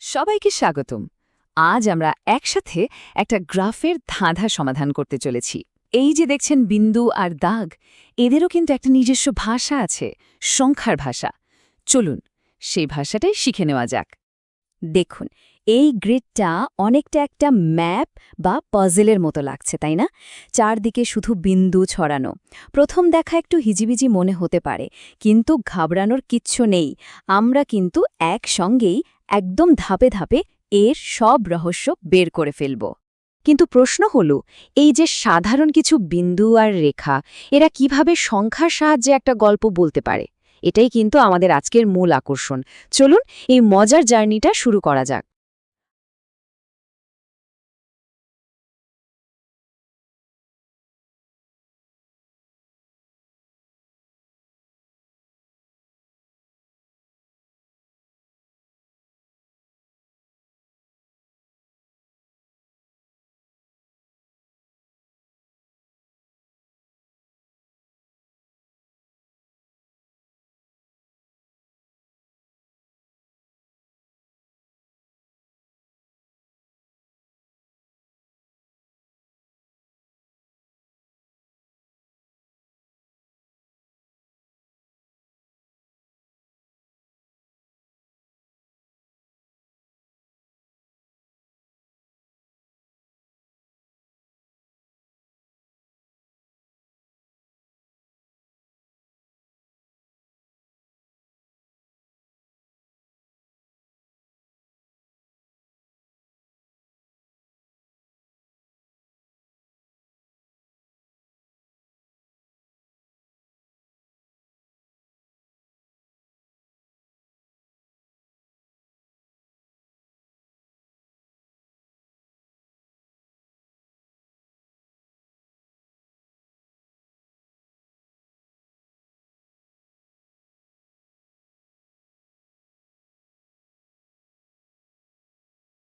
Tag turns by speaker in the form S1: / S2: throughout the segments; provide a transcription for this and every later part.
S1: সবাইকে স্বাগতম। আজ আমরা একসাথে একটা গ্রাফের ধাঁধা সমাধান করতে চলেছি। এই যে দেখছেন বিন্দু আর দাগ, এদেরও কিন্তু একটা নিজস্ব ভাষা আছে, সংখ্যার ভাষা। চলুন সেই ভাষাটাই শিখে নেওয়া যাক।
S2: দেখুন, এই গ্রিডটা অনেকটা একটা ম্যাপ বা পাজেলের মতো লাগছে, তাই না? চারদিকে শুধু বিন্দু ছড়ানো। প্রথম দেখা একটু হিজিবিজি মনে হতে পারে, কিন্তু ঘাবড়ানোর কিচ্ছু নেই। আমরা কিন্তু একসঙ্গেই একদম ধাপে ধাপে এর সব রহস্য বের করে ফেলব। কিন্তু প্রশ্ন হলো, এই যে সাধারণ কিছু বিন্দু আর রেখা, এরা কিভাবে সংখ্যার সাহায্যে একটা গল্প বলতে পারে? এটাই কিন্তু আমাদের আজকের মূল আকর্ষণ। চলুন এই মজার জার্নিটা শুরু করা যাক।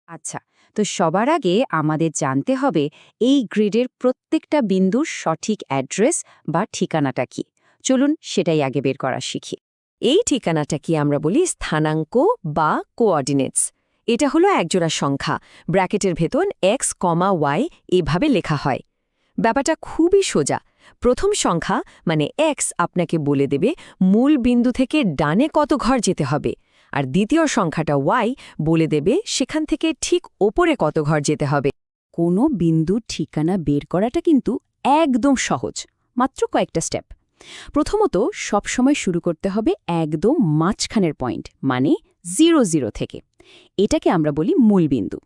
S2: আচ্ছা, তো সবার আগে আমাদের জানতে হবে এই গ্রিডের প্রত্যেকটা বিন্দুর সঠিক অ্যাড্রেস বা ঠিকানাটা কি। চলুন সেটাই আগে বের করা শিখি। এই ঠিকানাটা কি আমরা বলি স্থানাঙ্ক বা কোঅর্ডিনেটস। এটা হলো একজোড়া সংখ্যা, ব্র্যাকেটের ভেতর x, y এভাবে লেখা হয়। ব্যাপারটা খুবই সোজা। প্রথম সংখ্যা মানে x আপনাকে বলে দেবে মূল বিন্দু থেকে ডানে কত ঘর যেতে হবে, আর দ্বিতীয় সংখ্যাটা y বলে দেবে সেখান থেকে ঠিক ওপরে কত ঘর যেতে হবে। কোনো বিন্দুর ঠিকানা বের করাটা কিন্তু একদম সহজ, মাত্র কয়েকটা স্টেপ। প্রথমত সবসময় শুরু করতে হবে একদম মাঝখানের পয়েন্ট মানে 0 থেকে। এটাকে আমরা বলি মূলবিন্দু।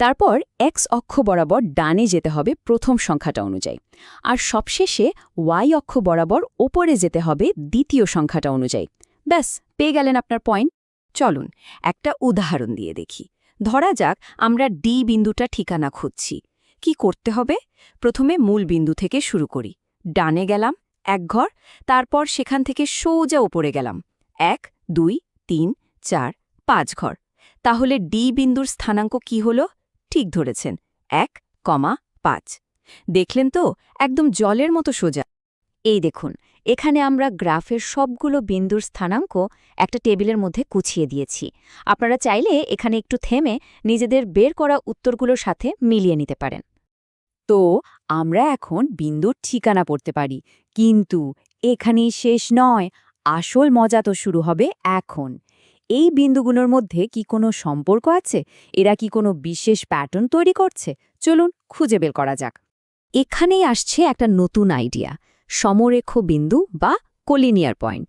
S2: তারপর এক্স অক্ষ বরাবর ডানে যেতে হবে প্রথম সংখ্যাটা অনুযায়ী, আর সবশেষে ওয়াই অক্ষ বরাবর ওপরে যেতে হবে দ্বিতীয় সংখ্যাটা অনুযায়ী। ব্যাস, পেয়ে গেলেন আপনার পয়েন্ট। চলুন একটা উদাহরণ দিয়ে দেখি। ধরা যাক আমরা ডি বিন্দুটা ঠিকানা খুঁজছি। কি করতে হবে? প্রথমে মূল বিন্দু থেকে শুরু করি। ডানে গেলাম 1 ঘর, তারপর সেখান থেকে সোজা উপরে গেলাম 1, 2, 3, 4, 5 ঘর। তাহলে ডি বিন্দুর স্থানাঙ্ক কি হল? ঠিক ধরেছেন, 1,5। দেখলেন তো, একদম জলের মতো সোজা। এই দেখুন, এখানে আমরা গ্রাফের সবগুলো বিন্দুর স্থানাঙ্ক একটা টেবিলের মধ্যে গুছিয়ে দিয়েছি। আপনারা চাইলে এখানে একটু থেমে নিজেদের বের করা উত্তরগুলোর সাথে মিলিয়ে নিতে পারেন। তো আমরা এখন বিন্দুর ঠিকানা পড়তে পারি, কিন্তু এখানেই শেষ নয়। আসল মজা তো শুরু হবে এখন। এই বিন্দুগুলোর মধ্যে কি কোনো সম্পর্ক আছে? এরা কি কোনো বিশেষ প্যাটার্ন তৈরি করছে? চলুন খুঁজে বের করা যাক। এখানেই আসছে একটা নতুন আইডিয়া, সমরেখ বিন্দু বা কোলিনিয়ার পয়েন্ট।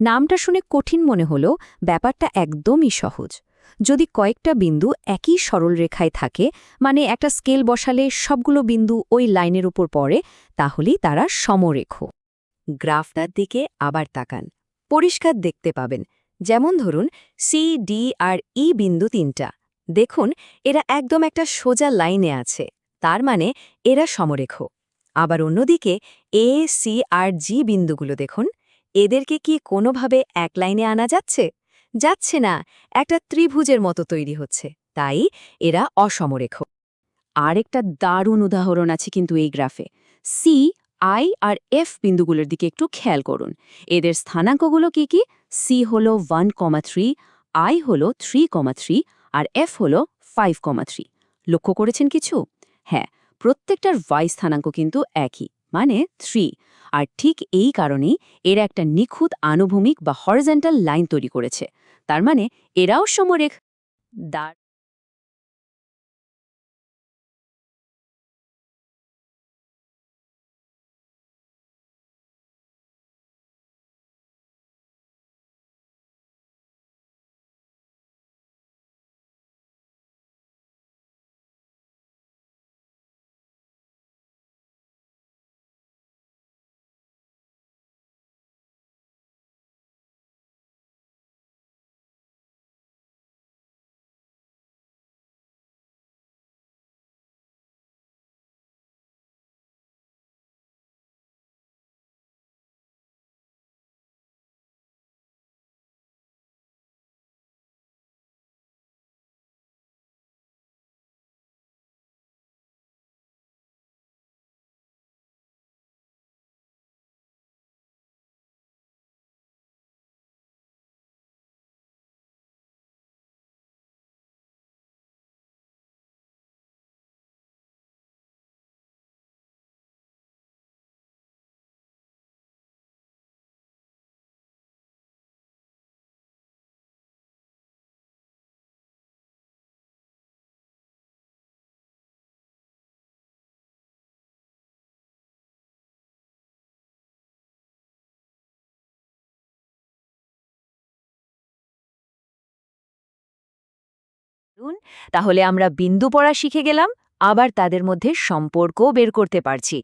S2: নামটা শুনে কঠিন মনে হলেও ব্যাপারটা একদমই সহজ। যদি কয়েকটা বিন্দু একই সরল রেখায় থাকে, মানে একটা স্কেল বসালে সবগুলো বিন্দু ওই লাইনের উপর পড়ে, তাহলেই তারা সমরেখ। গ্রাফটার দিকে আবার তাকান, পরিষ্কার দেখতে পাবেন। যেমন ধরুন সি, ডি আর ই বিন্দু তিনটা। দেখুন এরা একদম একটা সোজা লাইনে আছে, তার মানে এরা সমরেখ। আবার অন্যদিকে এ, সি আর জি বিন্দুগুলো দেখুন, এদেরকে কি কোনোভাবে এক লাইনে আনা যাচ্ছে? যাচ্ছে না, একটা ত্রিভুজের মতো তৈরি হচ্ছে, তাই এরা অসমরেখ। আরেকটা দারুণ উদাহরণ আছে কিন্তু এই গ্রাফে। সি, আই আর এফ বিন্দুগুলোর দিকে একটু খেয়াল করুন। এদের স্থানাঙ্কগুলো কি কি? সি হল 1,3, আই হল 3,3 আর F হল 5,3। লক্ষ্য করেছেন কিছু? হ্যাঁ, প্রত্যেকটার y স্থানাঙ্ক কিন্তু একই, মানে 3। আর ঠিক এই কারণেই এরা একটা নিখুঁত আনুভূমিক বা হরিজন্টাল লাইন তৈরি করেছে। তার মানে এরাও সমরেখ। দাঁড় তাহলে আমরা বিন্দু পড়া শিখে গেলাম, আবার তাদের মধ্যে সম্পর্কও বের করতে পারছি।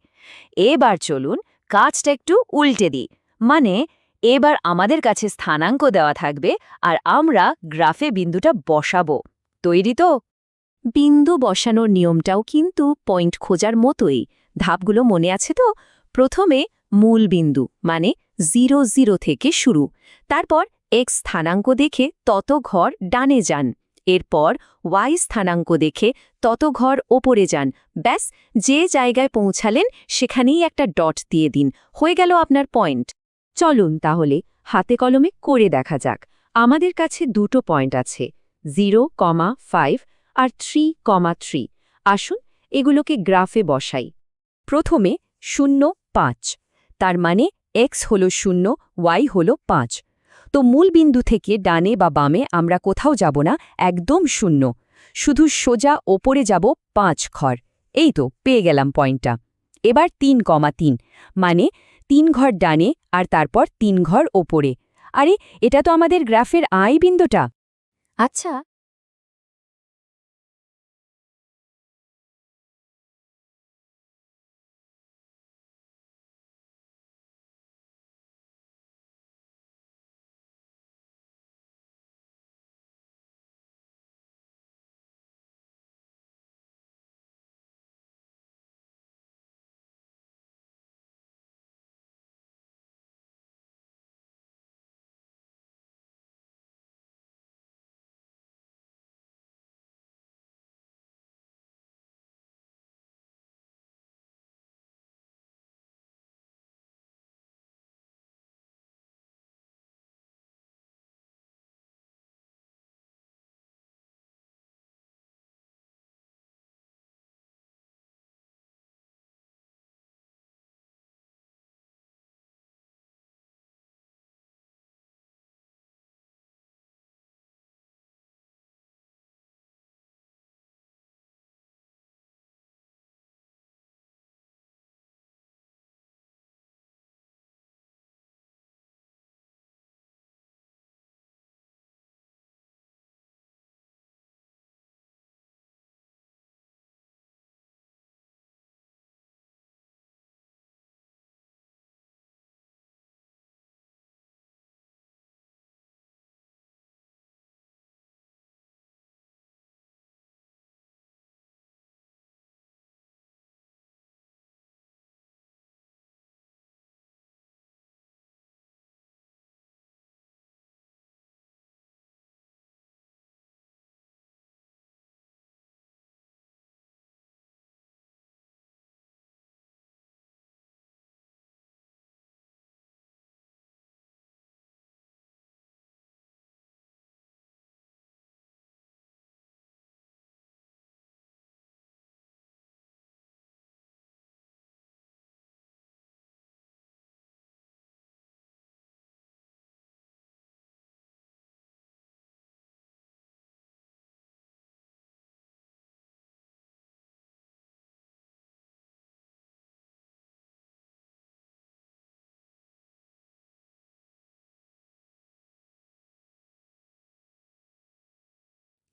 S2: এবার চলুন কাজটা একটু উল্টে দিই, মানে এবার আমাদের কাছে স্থানাঙ্ক দেওয়া থাকবে আর আমরা গ্রাফে বিন্দুটা বসাবো। তৈরি তো? বিন্দু বসানোর নিয়মটাও কিন্তু পয়েন্ট খোঁজার মতোই। ধাপগুলো মনে আছে তো? প্রথমে মূল বিন্দু মানে 0 থেকে শুরু, তারপর এক্স স্থানাঙ্ক দেখে তত ঘর ডানে যান, এরপর ওয়াই স্থানাঙ্ক দেখে তত ঘর ওপরে যান। ব্যাস, যে জায়গায় পৌঁছালেন সেখানেই একটা ডট দিয়ে দিন, হয়ে গেল আপনার পয়েন্ট। চলুন তাহলে হাতে কলমে করে দেখা যাক। আমাদের কাছে দুটো পয়েন্ট আছে, 0,5 আর 3,3। আসুন এগুলোকে গ্রাফে বসাই। প্রথমে 0, 5, তার মানে x হল 0, y হল 5। তো মূল বিন্দু থেকে ডানে বা বামে আমরা কোথাও যাব না, একদম 0। শুধু সোজা ওপরে যাব 5 ঘর। এই তো পেয়ে গেলাম পয়েন্টটা। এবার 3,3, মানে 3 ঘর ডানে আর তারপর 3 ঘর ওপরে। আরে, এটা তো আমাদের গ্রাফের আই বিন্দুটা। আচ্ছা,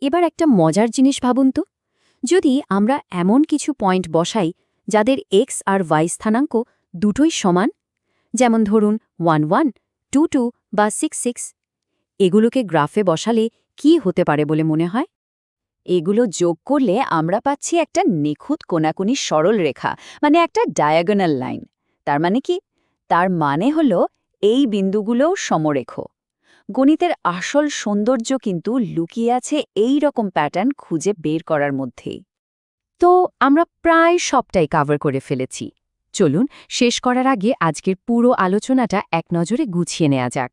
S2: এবার একটা মজার জিনিস ভাবুন তো, যদি আমরা এমন কিছু পয়েন্ট বসাই যাদের এক্স আর ওয়াই স্থানাঙ্ক দুটোই সমান, যেমন ধরুন 11, 22 বা 66, এগুলোকে গ্রাফে বসালে কি হতে পারে বলে মনে হয়?
S1: এগুলো যোগ করলে আমরা পাচ্ছি একটা নিখুঁত কোনাকুনি সরল রেখা, মানে একটা ডায়াগোনাল লাইন। তার মানে কি? তার মানে হলো এই বিন্দুগুলোও সমরেখ। গণিতের আসল সৌন্দর্য কিন্তু লুকিয়ে আছে এই রকম প্যাটার্ন খুঁজে বের করার মধ্যেই।
S2: তো আমরা প্রায় সবটাই কভার করে ফেলেছি। চলুন শেষ করার আগে আজকের পুরো আলোচনাটা এক নজরে গুছিয়ে নেওয়া যাক।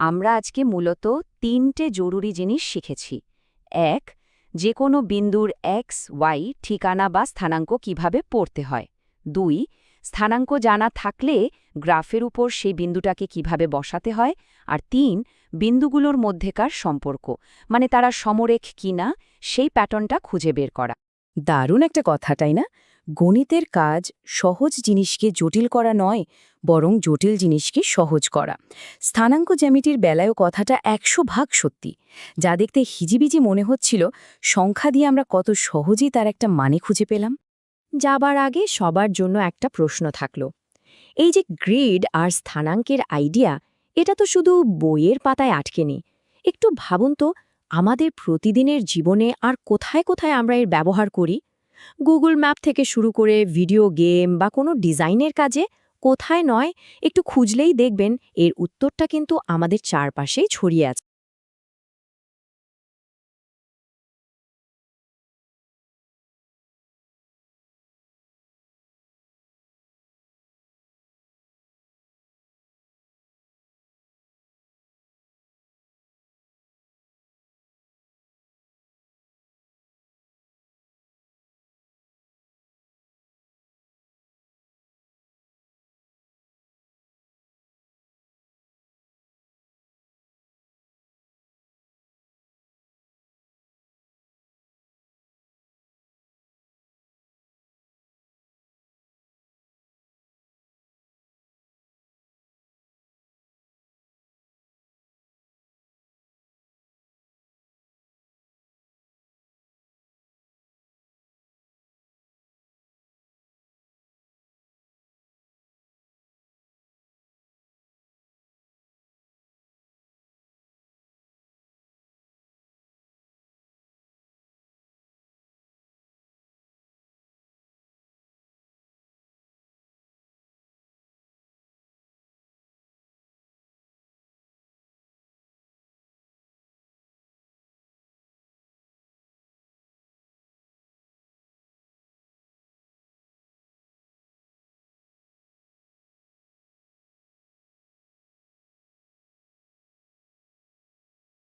S1: আমরা আজকে মূলত 3টে জরুরি জিনিস শিখেছি। 1. যে কোনো বিন্দুর এক্স ওয়াই ঠিকানা বা স্থানাঙ্ক কিভাবে পড়তে হয়। 2. স্থানাঙ্ক জানা থাকলে গ্রাফের উপর সেই বিন্দুটাকে কিভাবে বসাতে হয়। আর 3. বিন্দুগুলোর মধ্যেকার সম্পর্ক, মানে তারা সমরেখ কিনা, সেই প্যাটার্নটা খুঁজে বের করা।
S2: দারুণ একটা কথা, তাই না? গণিতের কাজ সহজ জিনিসকে জটিল করা নয়, বরং জটিল জিনিসকে সহজ করা। স্থানাঙ্ক জ্যামিতির বেলায়ও কথাটা 100 ভাগ সত্যি। যা দেখতে হিজিবিজি মনে হচ্ছিল, সংখ্যা দিয়ে আমরা কত সহজেই তার একটা মানে খুঁজে পেলাম। যাবার আগে সবার জন্য একটা প্রশ্ন থাকলো। এই যে গ্রিড আর স্থানাঙ্কের আইডিয়া, এটা তো শুধু বইয়ের পাতায় আটকে নেই। একটু ভাবুন তো, আমাদের প্রতিদিনের জীবনে আর কোথায় কোথায় আমরা এর ব্যবহার করি? গুগল ম্যাপ থেকে শুরু করে ভিডিও গেম বা কোনো ডিজাইনের কাজে কোথায় নয়, একটু খুঁজলেই দেখবেন এর উত্তরটা কিন্তু আমাদের চারপাশেই ছড়িয়ে আছে।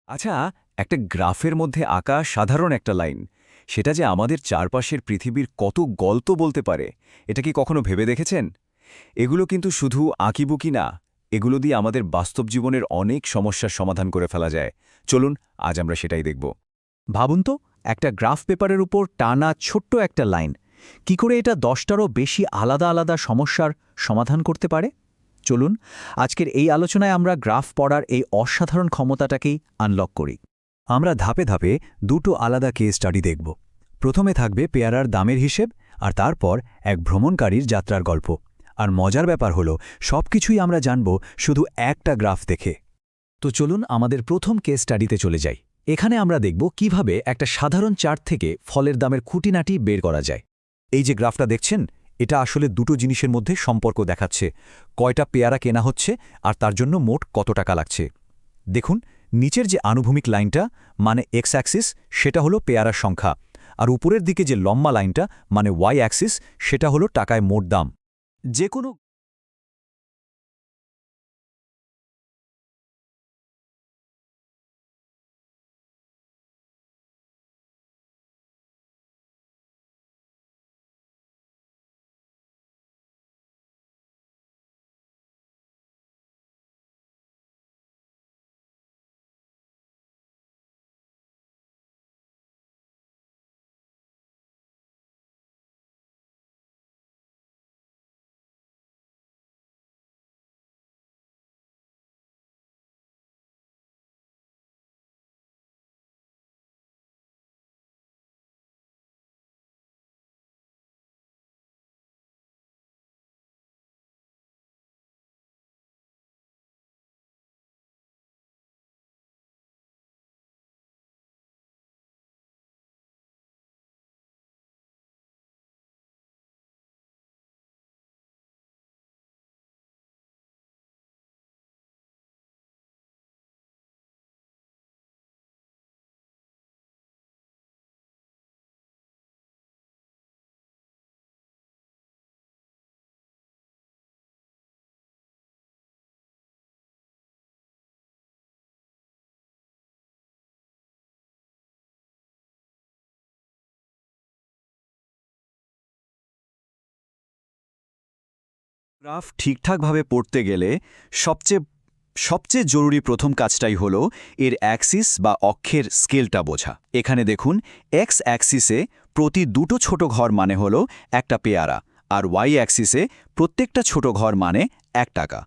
S3: আচ্ছা, একটা গ্রাফের মধ্যে আঁকা সাধারণ একটা লাইন, সেটা যে আমাদের চারপাশের পৃথিবীর কত গল্প বলতে পারে, এটা কি কখনো ভেবে দেখেছেন? এগুলো কিন্তু শুধু আঁকিবুকি না, এগুলো দিয়ে আমাদের বাস্তব জীবনের অনেক সমস্যার সমাধান করে ফেলা যায়। চলুন আজ আমরা সেটাই দেখব। ভাবুন তো, একটা গ্রাফ পেপারের উপর টানা ছোট্ট একটা লাইন, কি করে এটা 10টারও বেশি আলাদা আলাদা সমস্যার সমাধান করতে পারে? চলুন আজকের এই আলোচনায় আমরা গ্রাফ পড়ার এই অসাধারণ ক্ষমতাটাকেই আনলক করি। আমরা ধাপে ধাপে দুটো আলাদা কেস স্টাডি দেখব। প্রথমে থাকবে পেয়ারার দামের হিসেব, আর তারপর এক ভ্রমণকারীর যাত্রার গল্প। আর মজার ব্যাপার হলো, সবকিছুই আমরা জানব শুধু একটা গ্রাফ দেখে। তো চলুন আমাদের প্রথম কেস স্টাডিতে চলে যাই। এখানে আমরা দেখব কিভাবে একটা সাধারণ চার্ট থেকে ফলের দামের খুঁটিনাটি বের করা যায়। এই যে গ্রাফটা দেখছেন, এটা আসলে দুটো জিনিসের মধ্যে সম্পর্ক দেখাচ্ছে: কয়টা পেয়ারা কেনা হচ্ছে আর তার জন্য মোট কত টাকা লাগছে। দেখুন, নিচের যে আনুভূমিক লাইনটা মানে এক্স অ্যাক্সিস, সেটা হলো পেয়ারার সংখ্যা, আর উপরের দিকে যে লম্বা লাইনটা মানে ওয়াই অ্যাক্সিস, সেটা হলো টাকায় মোট দাম। যে কোনো গ্রাফ ঠিকঠাকভাবে পড়তে গেলে সবচেয়ে সবচেয়ে জরুরি প্রথম কাজটাই হলো এর অ্যাক্সিস বা অক্ষের স্কেলটা বোঝা। এখানে দেখুন এক্স অ্যাক্সিসে প্রতি দুটো ছোট ঘর মানে হলো একটা পেয়ারা, আর ওয়াই অ্যাক্সিসে প্রত্যেকটা ছোট ঘর মানে 1 টাকা।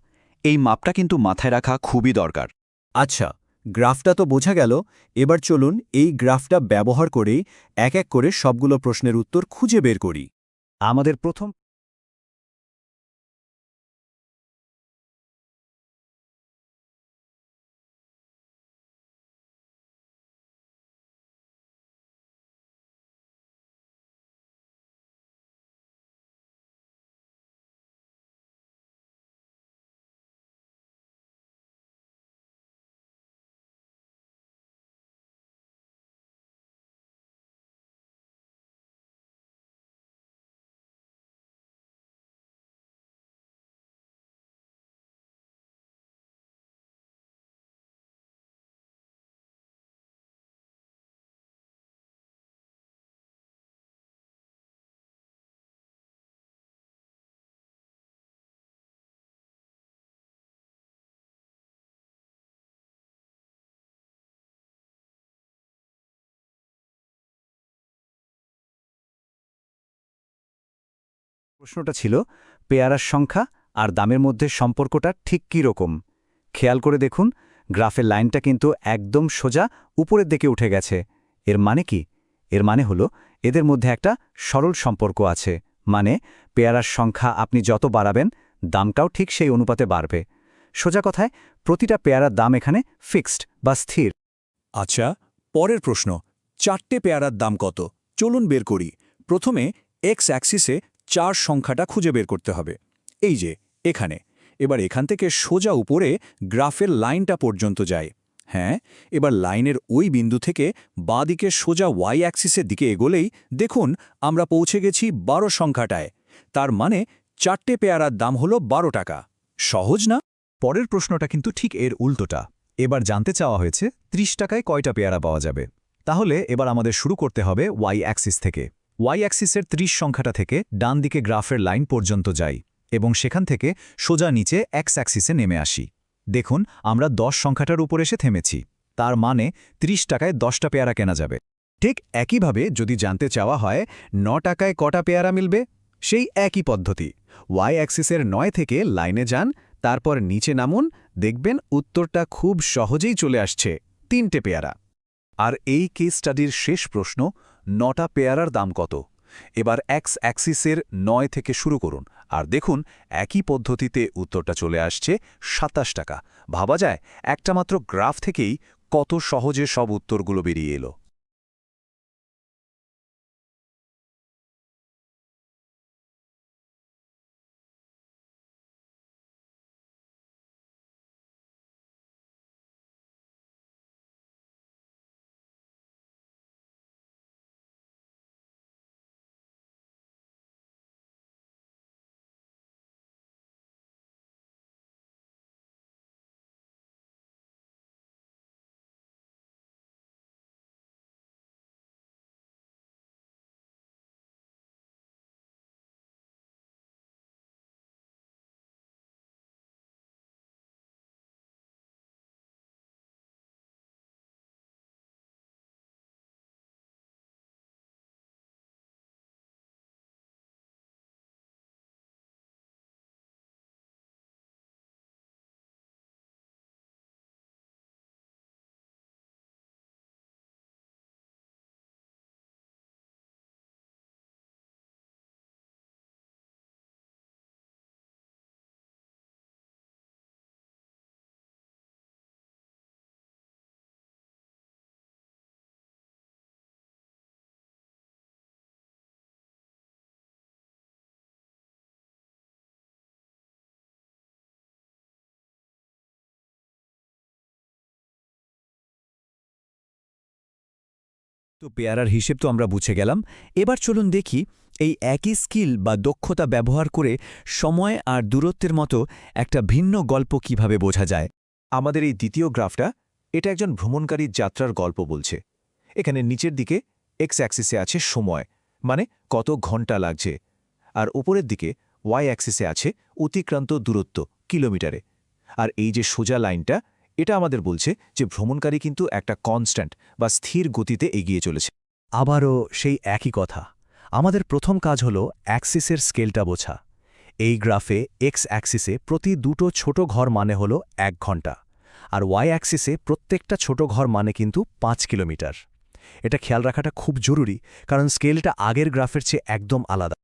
S3: এই মাপটা কিন্তু মাথায় রাখা খুবই দরকার। আচ্ছা, গ্রাফটা তো বোঝা গেল। এবার চলুন এই গ্রাফটা ব্যবহার করেই এক এক করে সবগুলো প্রশ্নের উত্তর খুঁজে বের করি। আমাদের প্রথম প্রশ্নটা ছিল পেয়ারার সংখ্যা আর দামের মধ্যে সম্পর্কটা ঠিক কী রকম। খেয়াল করে দেখুন, গ্রাফের লাইনটা কিন্তু একদম সোজা উপরের দিকে উঠে গেছে। এর মানে কি? এর মানে হলো এদের মধ্যে একটা সরল সম্পর্ক আছে। মানে পেয়ারার সংখ্যা আপনি যত বাড়াবেন, দামটাও ঠিক সেই অনুপাতে বাড়বে। সোজা কথায় প্রতিটা পেয়ারার দাম এখানে ফিক্সড বা স্থির। আচ্ছা, পরের প্রশ্ন, 4টে পেয়ারার দাম কত? চলুন বের করি। প্রথমে এক্স অ্যাক্সিসে 4 সংখ্যাটা খুঁজে বের করতে হবে। এই যে এখানে। এবার এখান থেকে সোজা উপরে গ্রাফের লাইনটা পর্যন্ত যায়। হ্যাঁ, এবার লাইনের ওই বিন্দু থেকে বাঁদিকে সোজা ওয়াই অ্যাক্সিসের দিকে এগোলেই দেখুন আমরা পৌঁছে গেছি 12 সংখ্যাটায়। তার মানে 4টে পেয়ারার দাম হলো 12 টাকা। সহজ না? পরের প্রশ্নটা কিন্তু ঠিক এর উল্টোটা। এবার জানতে চাওয়া হয়েছে 30 টাকায় কয়টা পেয়ারা পাওয়া যাবে। তাহলে এবার আমাদের শুরু করতে হবে ওয়াই অ্যাক্সিস থেকে। ওয়াই অ্যাক্সিসের 30 সংখ্যাটা থেকে ডান দিকে গ্রাফের লাইন পর্যন্ত যাই এবং সেখান থেকে সোজা নিচে এক্স অ্যাক্সিসে নেমে আসি। দেখুন আমরা 10 সংখ্যাটার উপর এসে থেমেছি। তার মানে 30 টাকায় 10টা পেয়ারা কেনা যাবে। ঠিক একইভাবে যদি জানতে চাওয়া হয় 9 টাকায় কটা পেয়ারা মিলবে, সেই একই পদ্ধতি। ওয়াই অ্যাক্সিসের 9 থেকে লাইনে যান, তারপর নিচে নামুন, দেখবেন উত্তরটা খুব সহজেই চলে আসছে, 3টে পেয়ারা। আর এই কেস স্টাডির শেষ প্রশ্ন, 9টা পেয়ারার দাম কত? এবার এক্স অ্যাক্সিসের 9 থেকে শুরু করুন আর দেখুন একই পদ্ধতিতে উত্তরটা চলে আসছে 27 টাকা। ভাবা যায় একটা মাত্র গ্রাফ থেকেই কত সহজে সব উত্তরগুলো বেরিয়ে এলো। তো পেয়ারার হিসেব তো আমরা বুঝে গেলাম। এবার চলুন দেখি এই একই স্কিল বা দক্ষতা ব্যবহার করে সময় আর দূরত্বের মতো একটা ভিন্ন গল্প কিভাবে বোঝা যায়। আমাদের এই দ্বিতীয় গ্রাফটা, এটা একজন ভ্রমণকারীর যাত্রার গল্প বলছে। এখানে নিচের দিকে এক্স অ্যাক্সিসে আছে সময়, মানে কত ঘন্টা লাগছে, আর উপরের দিকে ওয়াই অ্যাক্সিসে আছে অতিক্রান্ত দূরত্ব কিলোমিটারে। আর এই যে সোজা লাইনটা, এটা আমাদের বলছে যে ভ্রমণকারী কিন্তু একটা কনস্ট্যান্ট বা স্থির গতিতে এগিয়ে চলেছে।
S4: আবারও সেই একই কথা। আমাদের প্রথম কাজ হল অ্যাক্সিসের স্কেলটা বোঝা। এই গ্রাফে এক্স অ্যাক্সিসে প্রতি দুটো ছোট ঘর মানে হল 1 ঘন্টা, আর ওয়াই অ্যাক্সিসে প্রত্যেকটা ছোট ঘর মানে কিন্তু 5 কিলোমিটার। এটা খেয়াল রাখাটা খুব জরুরি, কারণ স্কেলটা আগের গ্রাফের চেয়ে একদম আলাদা।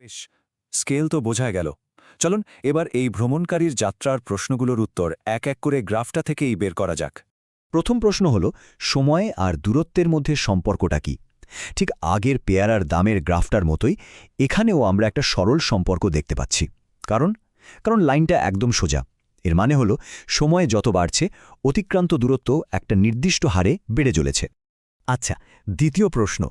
S3: বেশ, স্কেল তো বোঝা গেল। চলুন এবার এই ভ্রমণকারীর যাত্রার প্রশ্নগুলোর উত্তর এক এক করে গ্রাফটা থেকেই বের করা যাক।
S4: প্রথম প্রশ্ন হল, সময় আর দূরত্বের মধ্যে সম্পর্কটা কি? ঠিক আগের পেয়ারার দামের গ্রাফটার মতোই এখানেও আমরা একটা সরল সম্পর্ক দেখতে পাচ্ছি। কারণ কারণ লাইনটা একদম সোজা। এর মানে হল, সময় যত বাড়ছে অতিক্রান্ত দূরত্ব একটা নির্দিষ্ট হারে বেড়ে চলেছে। আচ্ছা, দ্বিতীয় প্রশ্ন,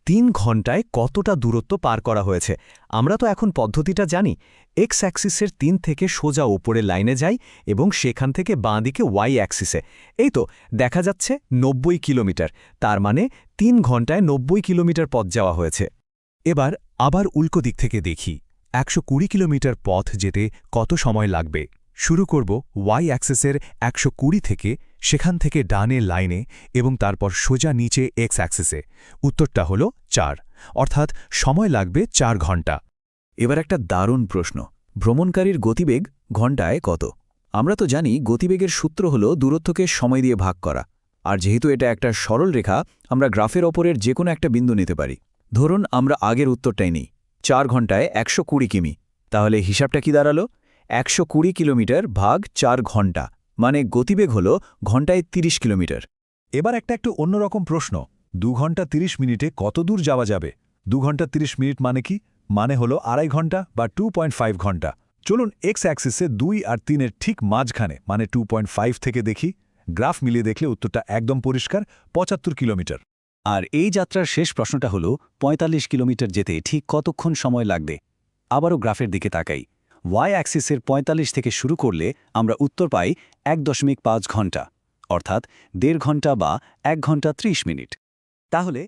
S4: 3 ঘন্টায় কতটা দূরত্ব পার করা হয়েছে? আমরা তো এখন পদ্ধতিটা জানি। এক্স অ্যাক্সিসের 3 থেকে সোজা ওপরে লাইনে যাই এবং সেখান থেকে বাঁদিকে ওয়াই অ্যাক্সিসে। এই তো দেখা যাচ্ছে 90 কিলোমিটার। তার মানে 3 ঘন্টায় 90 কিলোমিটার পথ যাওয়া হয়েছে। এবার আবার উল্টো দিক থেকে দেখি, 120 কিলোমিটার পথ যেতে কত সময় লাগবে? শুরু করব ওয়াই অ্যাক্সিসের 120 থেকে, সেখান থেকে ডানে লাইনে এবং তারপর সোজা নিচে এক্স অ্যাক্সিসে। উত্তরটা হল 4, অর্থাৎ সময় লাগবে 4 ঘন্টা।
S3: এবার একটা দারুণ প্রশ্ন, ভ্রমণকারীর গতিবেগ ঘণ্টায় কত? আমরা তো জানি গতিবেগের সূত্র হল দূরত্বকে সময় দিয়ে ভাগ করা। আর যেহেতু এটা একটা সরল রেখা, আমরা গ্রাফের ওপরের যে কোনো একটা বিন্দু নিতে পারি। ধরুন আমরা আগের উত্তরটাই নিই, 4 ঘন্টায় 120 কিমি। তাহলে হিসাবটা কি দাঁড়ালো? 120 কিলোমিটার ভাগ 4 ঘন্টা, মানে গতিবেগ হল ঘন্টায় 30 কিলোমিটার।
S4: এবার একটু অন্যরকম প্রশ্ন, 2 ঘন্টা 30 মিনিটে কত দূর যাওয়া যাবে? 2 ঘন্টা 30 মিনিট মানে কি? মানে হলো 2.5 ঘন্টা বা 2.5 ঘন্টা। চলুন এক্স অ্যাক্সিসে 2 আর 3-এর ঠিক মাঝখানে মানে 2.5 থেকে দেখি। গ্রাফ মিলিয়ে দেখলে উত্তরটা একদম পরিষ্কার, 75 কিলোমিটার।
S3: আর এই যাত্রার শেষ প্রশ্নটা হল 45 কিলোমিটার যেতে ঠিক কতক্ষণ সময় লাগবে? আবারও গ্রাফের দিকে তাকাই। ওয়াই অ্যাক্সিসের 45 থেকে শুরু করলে আমরা উত্তর পাই 1.5 ঘন্টা, অর্থাৎ 1.5 ঘন্টা বা 1 ঘন্টা 30 মিনিট। তাহলে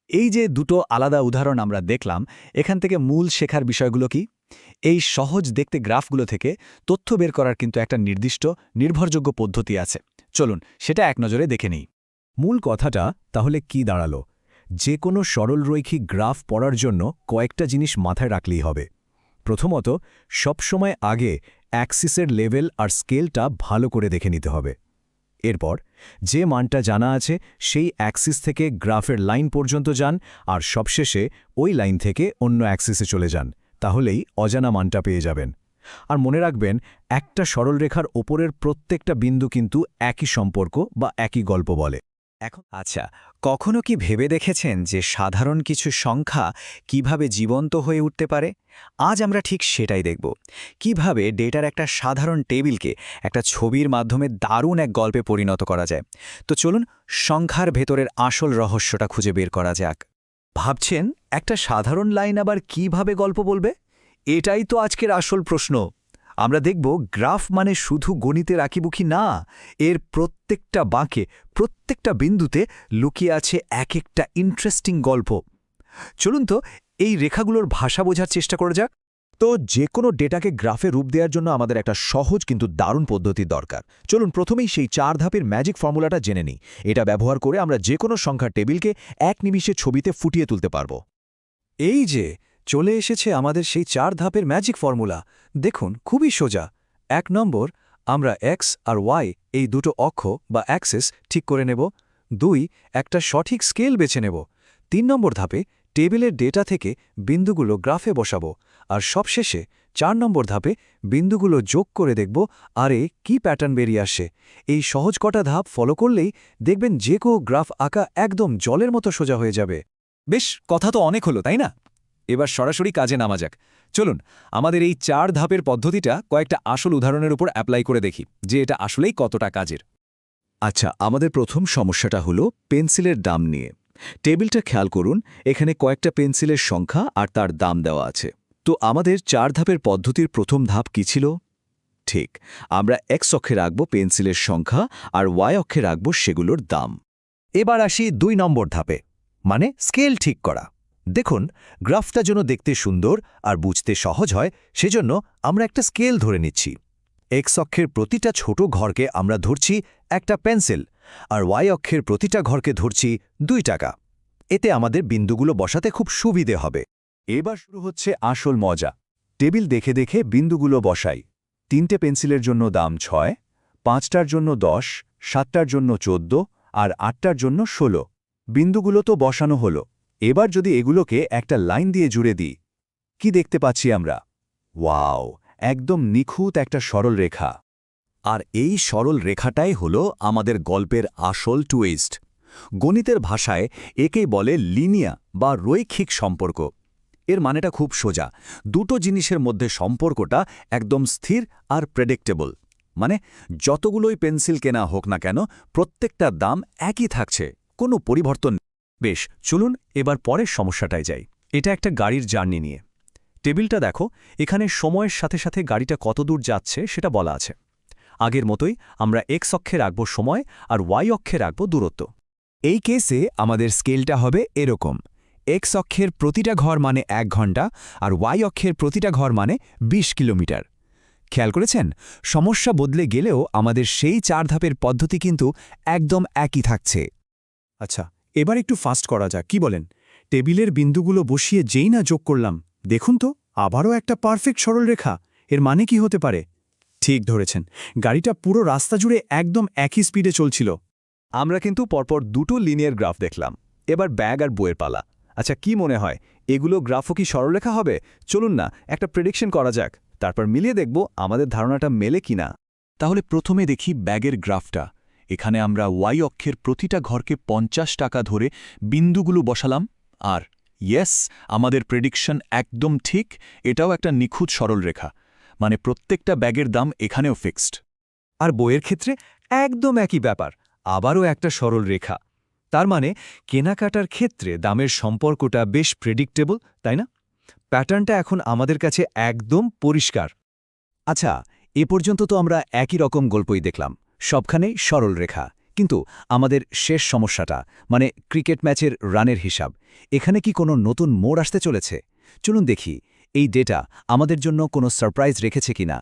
S4: এই যে দুটো আলাদা উদাহরণ আমরা দেখলাম, এখান থেকে মূল শেখার বিষয়গুলো কি? এই সহজ দেখতে গ্রাফগুলো থেকে তথ্য বের করার কিন্তু একটা নির্দিষ্ট নির্ভরযোগ্য পদ্ধতি আছে। চলুন সেটা এক নজরে দেখে নিই। মূল কথাটা তাহলে কি দাঁড়ালো? যে কোনো সরলরৈখিক গ্রাফ পড়ার জন্য কয়েকটা জিনিস মাথায় রাখলেই হবে। প্রথমত, সবসময় আগে অ্যাক্সিসের লেভেল আর স্কেলটা ভালো করে দেখে নিতে হবে। এরপর যে মানটা জানা আছে সেই অ্যাক্সিস থেকে গ্রাফের লাইন পর্যন্ত যান, আর সবশেষে ওই লাইন থেকে অন্য অ্যাক্সিসে চলে যান, তাহলেই অজানা মানটা পেয়ে যাবেন। আর মনে রাখবেন, একটা সরলরেখার ওপরের প্রত্যেকটা বিন্দু কিন্তু একই সম্পর্ক বা একই গল্প বলে।
S3: আচ্ছা, কখনো কি ভেবে দেখেছেন যে সাধারণ কিছু সংখ্যা কিভাবে জীবন্ত হয়ে উঠতে পারে? আজ আমরা ঠিক সেটাই দেখব। কিভাবে ডেটার একটা সাধারণ টেবিলকে একটা ছবির মাধ্যমে দারুণ এক গল্পে পরিণত করা যায়। তো চলুন সংখ্যার ভেতরের আসল রহস্যটা খুঁজে বের করা যাক।
S4: ভাবছেন একটা সাধারণ লাইন আবার কিভাবে গল্প বলবে? এটাই তো আজকের আসল প্রশ্ন। আমরা দেখব গ্রাফ মানে শুধু গণিতের আঁকিবুকি না, এর প্রত্যেকটা বাঁকে, প্রত্যেকটা বিন্দুতে লুকিয়ে আছে এক একটা ইন্টারেস্টিং গল্প। চলুন তো এই রেখাগুলোর ভাষা বোঝার চেষ্টা করা যাক। তো যে কোনো ডেটাকে গ্রাফে রূপ দেওয়ার জন্য আমাদের একটা সহজ কিন্তু দারুণ পদ্ধতির দরকার। চলুন প্রথমেই সেই 4 ধাপের ম্যাজিক ফর্মুলাটা জেনে নিই। এটা ব্যবহার করে আমরা যে কোনো সংখ্যার টেবিলকে এক নিমিষে ছবিতে ফুটিয়ে তুলতে পারব। এই যে চলে এসেছে আমাদের সেই 4 ধাপের ম্যাজিক ফর্মুলা। দেখুন, খুবই সোজা। 1 নম্বর, আমরা এক্স আর ওয়াই এই দুটো অক্ষ বা অ্যাক্সিস ঠিক করে নেব। 2, একটা সঠিক স্কেল বেছে নেব। 3 নম্বর ধাপে টেবিলের ডেটা থেকে বিন্দুগুলো গ্রাফে বসাবো। আর সবশেষে 4 নম্বর ধাপে বিন্দুগুলো যোগ করে দেখব আরে কি প্যাটার্ন বেরিয়ে আসে। এই সহজ কটা ধাপ ফলো করলেই দেখবেন যে কোনো গ্রাফ আঁকা একদম জলের মতো সোজা হয়ে যাবে। বেশ, কথা তো অনেক হলো, তাই না? এবার সরাসরি কাজে নামা যাক। চলুন আমাদের এই 4 ধাপের পদ্ধতিটা কয়েকটা আসল উদাহরণের উপর অ্যাপ্লাই করে দেখি যে এটা আসলেই কতটা কাজের। আচ্ছা, আমাদের প্রথম সমস্যাটা হলো পেন্সিলের দাম নিয়ে। টেবিলটা খেয়াল করুন, এখানে কয়েকটা পেন্সিলের সংখ্যা আর তার দাম দেওয়া আছে। তো আমাদের 4 ধাপের পদ্ধতির প্রথম ধাপ কি ছিল? ঠিক, আমরা এক্স অক্ষে রাখব পেন্সিলের সংখ্যা আর ওয়াই অক্ষে রাখব সেগুলোর দাম। এবার আসি 2 নম্বর ধাপে, মানে স্কেল ঠিক করা। দেখুন, গ্রাফটা যেন দেখতে সুন্দর আর বুঝতে সহজ হয়, সেজন্য আমরা একটা স্কেল ধরে নিচ্ছি। এক্স অক্ষের প্রতিটা ছোট ঘরকে আমরা ধরছি একটা পেন্সিল, আর ওয়াই অক্ষের প্রতিটা ঘরকে ধরছি 2 টাকা। এতে আমাদের বিন্দুগুলো বসাতে খুব সুবিধে হবে। এবার শুরু হচ্ছে আসল মজা। টেবিল দেখে দেখে বিন্দুগুলো বসাই। 3টে পেন্সিলের জন্য দাম 6, 5টার জন্য 10, 7টার জন্য 14 আর 8টার জন্য 16। বিন্দুগুলো তো বসানো হলো। এবার যদি এগুলোকে একটা লাইন দিয়ে জুড়ে দিই, কি দেখতে পাচ্ছি আমরা? ওয়াও, একদম নিখুঁত একটা সরল রেখা। আর এই সরল রেখাটাই হলো আমাদের গল্পের আসল টুইস্ট। গণিতের ভাষায় একেই বলে লিনিয়া বা রৈখিক সম্পর্ক। এর মানেটা খুব সোজা। দুটো জিনিসের মধ্যে সম্পর্কটা একদম স্থির আর প্রেডিক্টেবল। মানে যতগুলোই পেন্সিল কেনা হোক না কেন, প্রত্যেকটার দাম একই থাকছে, কোনো পরিবর্তন নেই। বেশ, চলুন এবার পরের সমস্যাটায় যাই। এটা একটা গাড়ির জার্নি নিয়ে। টেবিলটা দেখো, এখানে সময়ের সাথে সাথে গাড়িটা কত দূর যাচ্ছে সেটা বলা আছে। আগের মতোই আমরা এক্স অক্ষে রাখব সময় আর ওয়াই অক্ষে রাখব দূরত্ব। এই কেসে আমাদের স্কেলটা হবে এরকম। এক্স অক্ষের প্রতিটা ঘর মানে 1 ঘন্টা আর ওয়াই অক্ষের প্রতিটা ঘর মানে 20 কিলোমিটার। খেয়াল করেছেন, সমস্যা বদলে গেলেও আমাদের সেই 4 ধাপের পদ্ধতি কিন্তু একদম একই থাকছে। আচ্ছা, এবার একটু ফাস্ট করা যাক, কি বলেন? টেবিলের বিন্দুগুলো বসিয়ে যেই না যোগ করলাম, দেখুন তো আবারও একটা পারফেক্ট সরলরেখা। এর মানে কি হতে পারে? ঠিক ধরেছেন, গাড়িটা পুরো রাস্তা জুড়ে একদম একই স্পিডে চলছিল। আমরা কিন্তু পরপর দুটো লিনিয়ার গ্রাফ দেখলাম। এবার ব্যাগ আর বইয়ের পালা। আচ্ছা, কি মনে হয় এগুলো গ্রাফও কি সরলরেখা হবে? চলুন না একটা প্রেডিকশন করা যাক, তারপর মিলিয়ে দেখব আমাদের ধারণাটা মেলে কিনা। তাহলে প্রথমে দেখি ব্যাগের গ্রাফটা। এখানে আমরা ওয়াই অক্ষের প্রতিটা ঘরকে 50 টাকা ধরে বিন্দুগুলো বসালাম, আর ইয়েস, আমাদের প্রেডিকশন একদম ঠিক। এটাও একটা নিখুঁত সরলরেখা, মানে প্রত্যেকটা ব্যাগের দাম এখানেও ফিক্সড। আর বইয়ের ক্ষেত্রে একদম একই ব্যাপার, আবারও একটা সরল রেখা। তার মানে কেনাকাটার ক্ষেত্রে দামের সম্পর্কটা বেশ প্রেডিক্টেবল, তাই না? প্যাটার্নটা এখন আমাদের কাছে একদম পরিষ্কার। আচ্ছা, এ পর্যন্ত তো আমরা একই রকম গল্পই দেখলাম, সবখানেই সরল রেখা। কিন্তু আমাদের শেষ সমস্যাটা মানে ক্রিকেট ম্যাচের রানের হিসাব এখানে কি কোনো নতুন মোড় আসতে চলেছে? চলুন দেখি এই ডেটা আমাদের জন্য কোনো সারপ্রাইজ রেখেছে কিনা।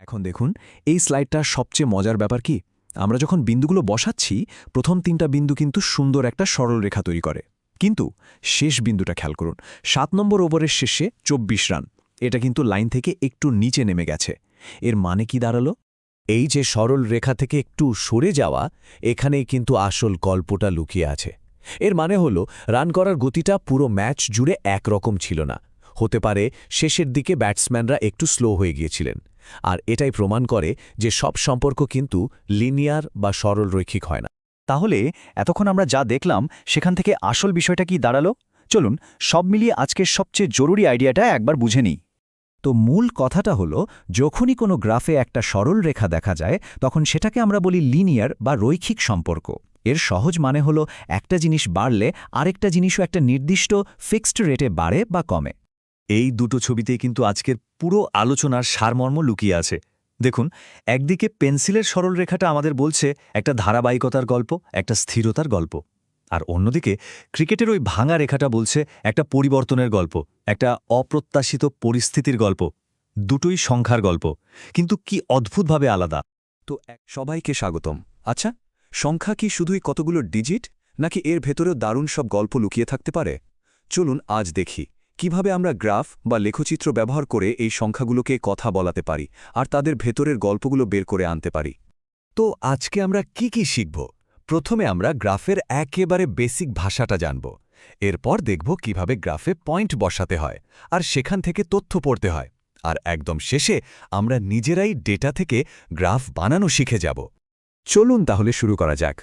S4: এখন দেখুন এই স্লাইডটার সবচেয়ে মজার ব্যাপার কি, আমরা যখন বিন্দুগুলো বসাচ্ছি প্রথম 3টা বিন্দু কিন্তু সুন্দর একটা সরল রেখা তৈরি করে, কিন্তু শেষ বিন্দুটা খেয়াল করুন, 7 নম্বর ওভারের শেষে 24 রান, এটা কিন্তু লাইন থেকে একটু নিচে নেমে গেছে। এর মানে কি দাঁড়ালো? এই যে সরল রেখা থেকে একটু সরে যাওয়া, এখানেই কিন্তু আসল গল্পটা লুকিয়ে আছে। এর মানে হলো রান করার গতিটা পুরো ম্যাচ জুড়ে একরকম ছিল না, হতে পারে শেষের দিকে ব্যাটসম্যানরা একটু স্লো হয়ে গিয়েছিলেন। আর এটাই প্রমাণ করে যে সব সম্পর্ক কিন্তু লিনিয়ার বা সরল রৈখিক হয় না। তাহলে এতক্ষণ আমরা যা দেখলাম সেখান থেকে আসল বিষয়টা কি দাঁড়ালো? চলুন সব মিলিয়ে আজকের সবচেয়ে জরুরি আইডিয়াটা একবার বুঝে নিই। তো মূল কথাটা হলো, যখনই কোনো গ্রাফে একটা সরল রেখা দেখা যায় তখন সেটাকে আমরা বলি লিনিয়ার বা রৈখিক সম্পর্ক। এর সহজ মানে হলো একটা জিনিস বাড়লে আরেকটা জিনিসও একটা নির্দিষ্ট ফিক্সড রেটে বাড়ে বা কমে। এই দুটো ছবিতেই কিন্তু আজকের পুরো আলোচনার সারমর্ম লুকিয়ে আছে। দেখুন, একদিকে পেন্সিলের সরল রেখাটা আমাদের বলছে একটা ধারাবাহিকতার গল্প, একটা স্থিরতার গল্প, আর অন্যদিকে ক্রিকেটের ওই ভাঙা রেখাটা বলছে একটা পরিবর্তনের গল্প, একটা অপ্রত্যাশিত পরিস্থিতির গল্প। দুটোই সংখ্যার গল্প, কিন্তু কি অদ্ভুতভাবে আলাদা। তো সবাইকে স্বাগতম। আচ্ছা, সংখ্যা কি শুধুই কতগুলো ডিজিট, নাকি এর ভেতরেও দারুণ সব গল্প লুকিয়ে থাকতে পারে? চলুন আজ দেখি কিভাবে আমরা গ্রাফ বা লেখচিত্র ব্যবহার করে এই সংখ্যাগুলোকে কথা বলাতে পারি আর তাদের ভেতরের গল্পগুলো বের করে আনতে পারি। তো আজকে আমরা কি শিখব? প্রথমে আমরা গ্রাফের একেবারে বেসিক ভাষাটা জানব। এরপর দেখব কিভাবে গ্রাফে পয়েন্ট বসাতে হয় আর সেখান থেকে তথ্য পড়তে হয়। আর একদম শেষে আমরা নিজেরাই ডেটা থেকে গ্রাফ বানানো শিখে যাব। চলুন তাহলে শুরু করা যাক।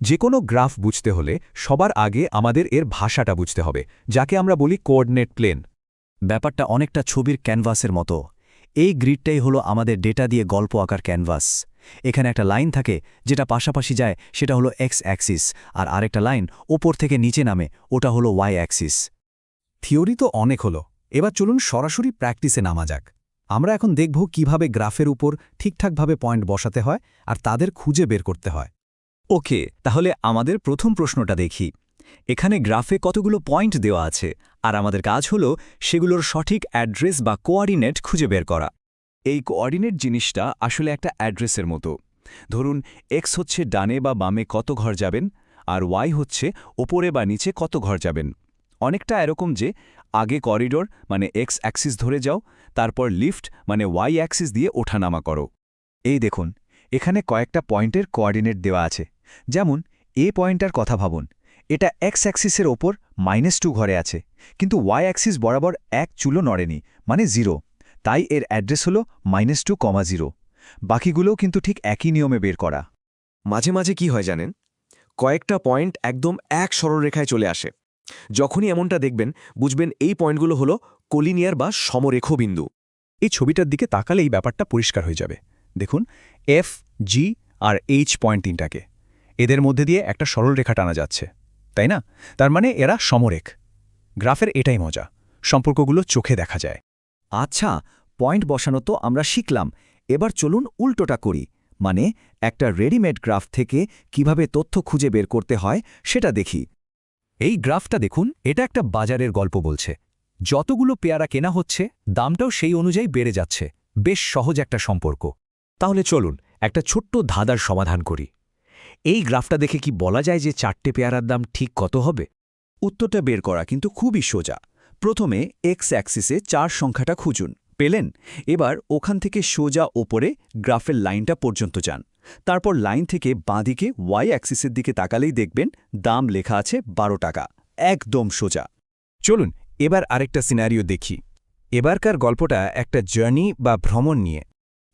S4: যে কোনো গ্রাফ বুঝতে হলে সবার আগে আমাদের এর ভাষাটা বুঝতে হবে, যাকে আমরা বলি কোঅর্ডিনেট প্লেন। ব্যাপারটা অনেকটা ছবির ক্যানভাসের মতো। এই গ্রিডটাই হলো আমাদের ডেটা দিয়ে গল্প আঁকার ক্যানভাস। এখানে একটা লাইন থাকে যেটা পাশাপাশি যায়, সেটা হলো এক্স অ্যাক্সিস, আর আরেকটা লাইন ওপর থেকে নিচে নামে, ওটা হলো ওয়াই অ্যাক্সিস। থিওরি তো অনেক হলো, এবার চলুন সরাসরি প্র্যাকটিসে নামা যাক। আমরা এখন দেখব কিভাবে গ্রাফের উপর ঠিকঠাকভাবে পয়েন্ট বসাতে হয় আর তাদের খুঁজে বের করতে হয়। ওকে, তাহলে আমাদের প্রথম প্রশ্নটা দেখি। এখানে গ্রাফে কতগুলো পয়েন্ট দেওয়া আছে, আর আমাদের কাজ হলো সেগুলোর সঠিক অ্যাড্রেস বা কোঅর্ডিনেট খুঁজে বের করা। এই কোঅর্ডিনেট জিনিসটা আসলে একটা অ্যাড্রেসের মতো। ধরুন এক্স হচ্ছে ডানে বা বামে কত ঘর যাবেন, আর ওয়াই হচ্ছে ওপরে বা নিচে কত ঘর যাবেন। অনেকটা এরকম যে আগে করিডোর মানে এক্স অ্যাক্সিস ধরে যাও, তারপর লিফট মানে ওয়াই অ্যাক্সিস দিয়ে ওঠানামা করো। এই দেখুন, এখানে কয়েকটা পয়েন্টের কোঅর্ডিনেট দেওয়া আছে। যেমন এ পয়েন্টার কথা ভাবুন, এটা এক্স অ্যাক্সিসের ওপর -2 ঘরে আছে, কিন্তু ওয়াই অ্যাক্সিস বরাবর এক চুলো নড়েনি, মানে 0, তাই এর অ্যাড্রেস হল -2,0। বাকিগুলোও কিন্তু ঠিক একই নিয়মে বের করা।
S3: মাঝে মাঝে কি হয় জানেন, কয়েকটা পয়েন্ট একদম এক সরলরেখায় চলে আসে। যখনই এমনটা দেখবেন বুঝবেন এই পয়েন্টগুলো হলো কোলিনিয়ার বা সমরেখ বিন্দু।
S4: এই ছবিটার দিকে তাকালেই ব্যাপারটা পরিষ্কার হয়ে যাবে। দেখুন এফ, জি আর এইচ পয়েন্ট 3টাকে।
S3: এদের মধ্যে দিয়ে একটা সরল রেখা টানা যাচ্ছে, তাই না? তার মানে এরা সমরেখ। গ্রাফের এটাই মজা, সম্পর্কগুলো চোখে দেখা যায়।
S4: আচ্ছা, পয়েন্ট বসানো তো আমরা শিখলাম, এবার চলুন উল্টোটা করি, মানে একটা রেডিমেড গ্রাফ থেকে কিভাবে তথ্য খুঁজে বের করতে হয় সেটা দেখি।
S3: এই গ্রাফটা দেখুন, এটা একটা বাজারের গল্প বলছে। যতগুলো পেয়ারা কেনা হচ্ছে, দামটাও সেই অনুযায়ী বেড়ে যাচ্ছে। বেশ সহজ একটা সম্পর্ক। তাহলে চলুন একটা ছোট্ট ধাঁধার সমাধান করি। এই গ্রাফটা দেখে কি বলা যায় যে 4টে পেয়ারার দাম ঠিক কত হবে?
S4: উত্তরটা বের করা কিন্তু খুবই সোজা। প্রথমে এক্স অ্যাক্সিসে 4 সংখ্যাটা খুঁজুন, পেলেন? এবার ওখান থেকে সোজা ওপরে গ্রাফের লাইনটা পর্যন্ত যান। তারপর লাইন থেকে বাঁদিকে ওয়াই অ্যাক্সিসের দিকে তাকালেই দেখবেন দাম লেখা আছে 12 টাকা, একদম সোজা।
S3: চলুন এবার আরেকটা সিনারিও দেখি। এবারকার গল্পটা একটা জার্নি বা ভ্রমণ নিয়ে।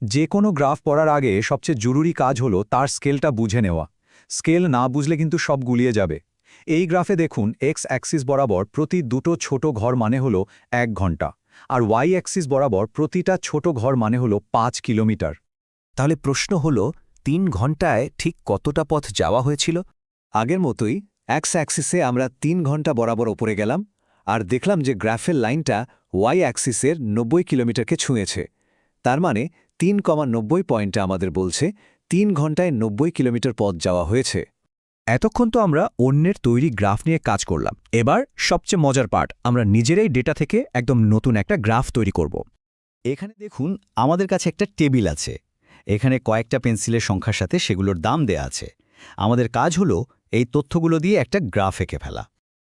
S3: যে কোনো গ্রাফ পড়ার আগে সবচেয়ে জরুরি কাজ হলো তার স্কেলটা বুঝে নেওয়া। স্কেল না বুঝলে কিন্তু সব গুলিয়ে যাবে। এই গ্রাফে দেখুন, এক্স অ্যাক্সিস বরাবর প্রতি দুটো ছোট ঘর মানে হলো 1 ঘন্টা, আর ওয়াই অ্যাক্সিস বরাবর প্রতিটা ছোট ঘর মানে হলো 5 কিলোমিটার।
S4: তাহলে প্রশ্ন হলো, 3 ঘন্টায় ঠিক কতটা পথ যাওয়া হয়েছিল? আগের মতোই এক্স অ্যাক্সিসে আমরা 3 ঘন্টা বরাবর ওপরে গেলাম, আর দেখলাম যে গ্রাফের লাইনটা ওয়াই অ্যাক্সিসের 90 কিলোমিটারকে ছুঁয়েছে। তার মানে 3,90 পয়েন্টে আমাদের বলছে 3 ঘন্টায় 90 কিলোমিটার পথ যাওয়া হয়েছে।
S3: এতক্ষণ তো আমরা অন্যের তৈরি গ্রাফ নিয়ে কাজ করলাম। এবার সবচেয়ে মজার পার্ট, আমরা নিজেরাই ডেটা থেকে একদম নতুন একটা গ্রাফ তৈরি করব।
S4: এখানে দেখুন, আমাদের কাছে একটা টেবিল আছে। এখানে কয়েকটা পেন্সিলের সংখ্যার সাথে সেগুলোর দাম দেয়া আছে। আমাদের কাজ হলো এই তথ্যগুলো দিয়ে একটা গ্রাফ এঁকে ফেলা।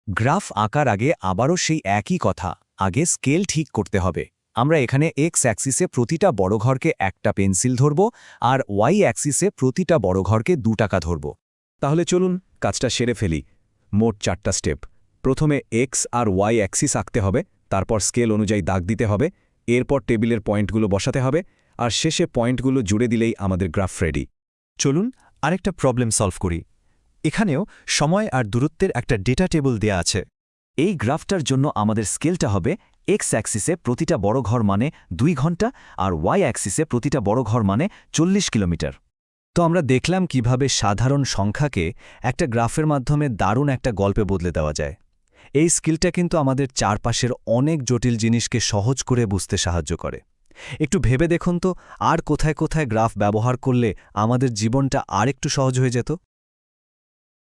S3: গ্রাফ আঁকার আগে আবারও সেই একই কথা, আগে স্কেল ঠিক করতে হবে। আমরা এখানে এক্স অ্যাক্সিসে প্রতিটা বড় ঘরকে 1টা পেন্সিল ধরব, আর ওয়াই অ্যাক্সিসে প্রতিটা বড় ঘরকে 2 টাকা ধরব। তাহলে চলুন কাজটা সেরে ফেলি। মোট 4টা স্টেপ। প্রথমে এক্স আর ওয়াই অ্যাক্সিস আঁকতে হবে, তারপর স্কেল অনুযায়ী দাগ দিতে হবে, এরপর টেবিলের পয়েন্টগুলো বসাতে হবে, আর শেষে পয়েন্টগুলো জুড়ে দিলেই আমাদের গ্রাফ রেডি।
S4: চলুন আরেকটা প্রবলেম সলভ করি। এখানেও সময় আর দূরত্বের একটা ডেটা টেবিল দেয়া আছে। এই গ্রাফটার জন্য আমাদের স্কেলটা হবে এক্স অ্যাক্সিসে প্রতিটা বড় ঘর মানে 2 ঘন্টা, আর ওয়াই অ্যাক্সিসে প্রতিটা বড় ঘর মানে 40 কিলোমিটার। তো আমরা দেখলাম কিভাবে সাধারণ সংখ্যাকে একটা গ্রাফের মাধ্যমে দারুণ একটা গল্পে বদলে দেওয়া যায়। এই স্কিলটা কিন্তু আমাদের চারপাশের অনেক জটিল জিনিসকে সহজ করে বুঝতে সাহায্য করে। একটু ভেবে দেখুন তো, আর কোথায় কোথায় গ্রাফ ব্যবহার করলে আমাদের জীবনটা আর একটু সহজ হয়ে যেত।